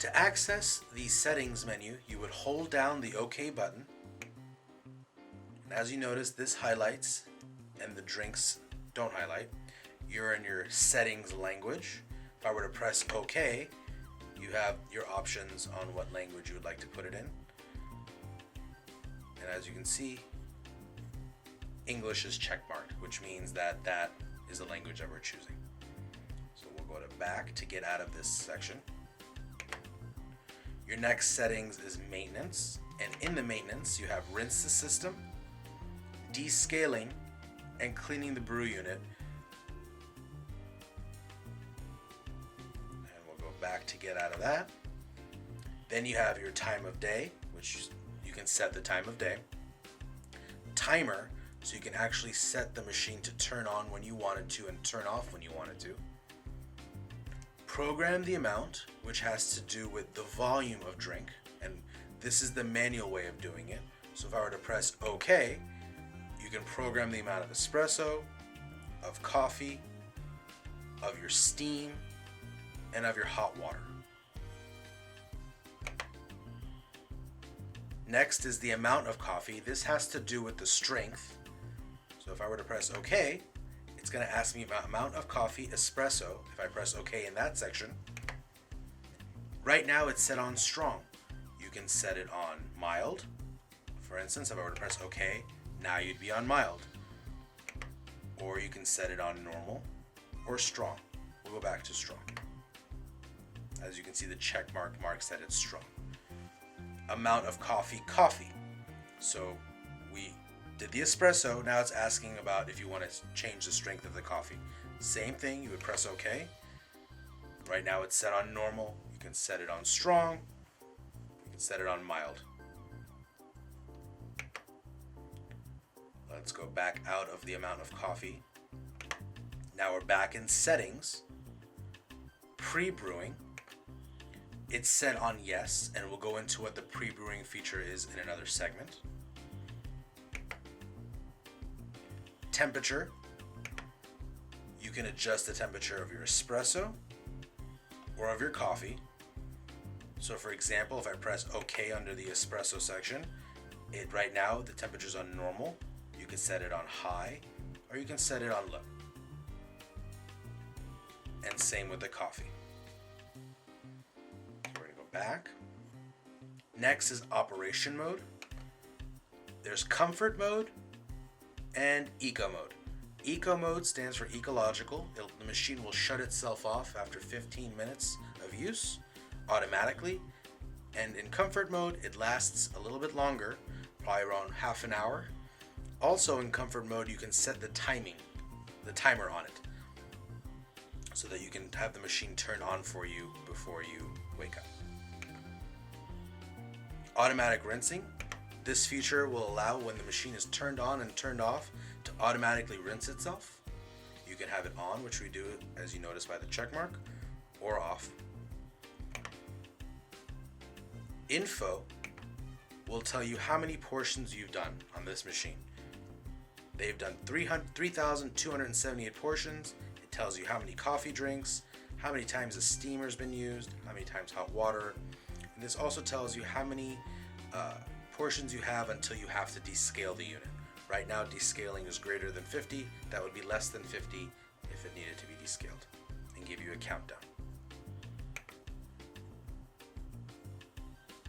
To access the settings menu, you would hold down the OK button. And as you notice, this highlights and the drinks don't highlight. You're in your settings language. If I were to press OK, you have your options on what language you would like to put it in. And as you can see, English is checkmarked, which means that that is the language that we're choosing. So we'll go to back to get out of this section. Your next settings is maintenance, and in the maintenance you have rinse the system, descaling, and cleaning the brew unit. And we'll go back to get out of that. Then you have your time of day, which you can set the time of day. Timer, so you can actually set the machine to turn on when you want it to and turn off when you want it to. Program the amount, which has to do with the volume of drink, and this is the manual way of doing it. So if I were to press OK, you can program the amount of espresso, of coffee, of your steam, and of your hot water. Next is the amount of coffee. This has to do with the strength. So if I were to press OK, it's going to ask me about amount of coffee espresso. If I press OK in that section, right now it's set on strong. You can set it on mild. For instance, if I were to press OK, now you'd be on mild. Or you can set it on normal or strong. We'll go back to strong. As you can see, the check mark marks that it's strong. Amount of coffee. So we did the espresso, now it's asking about if you want to change the strength of the coffee. Same thing, you would press OK. Right now it's set on normal. You can set it on strong. You can set it on mild. Let's go back out of the amount of coffee. Now we're back in settings. Pre-brewing. It's set on yes, and we'll go into what the pre-brewing feature is in another segment. Temperature. You can adjust the temperature of your espresso or of your coffee. So for example, if I press OK under the espresso section, right now the temperature's on normal. You can set it on high or you can set it on low. And same with the coffee. We're going to go back. Next is operation mode. There's comfort mode and eco mode. Eco mode stands for ecological. The machine will shut itself off after 15 minutes of use automatically. And in comfort mode, it lasts a little bit longer, probably around half an hour. Also in comfort mode, you can set the timer on it, so that you can have the machine turn on for you before you wake up. Automatic rinsing. This feature will allow when the machine is turned on and turned off to automatically rinse itself. You can have it on, which we do as you notice by the check mark, or off. Info will tell you how many portions you've done on this machine. They've done 3,278 portions. It tells you how many coffee drinks, how many times the steamer's been used, how many times hot water. And this also tells you how many portions you have until you have to descale the unit. Right now, descaling is greater than 50. That would be less than 50 if it needed to be descaled, and give you a countdown.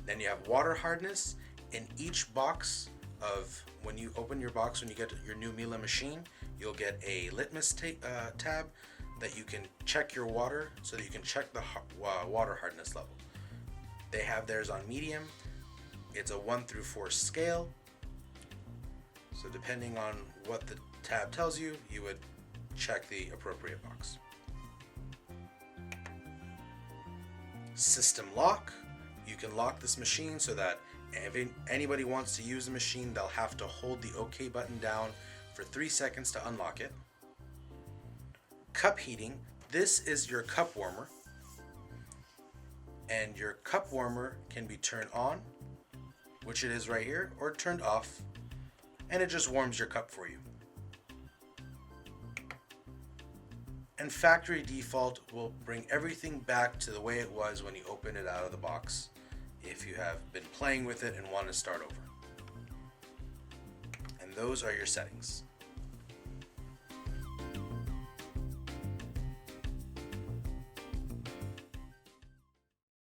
Then you have water hardness. In each box of, when you open your box, when you get your new Miele machine, you'll get a litmus tab that you can check your water, so that you can check the water hardness level. They have theirs on medium. It's a 1 through 4 scale. So depending on what the tab tells you, you would check the appropriate box. System lock. You can lock this machine so that if anybody wants to use the machine, they'll have to hold the OK button down for 3 seconds to unlock it. Cup heating. This is your cup warmer. And your cup warmer can be turned on, which it is right here, or turned off, and it just warms your cup for you. And factory default will bring everything back to the way it was when you open it out of the box, if you have been playing with it and want to start over. And those are your settings.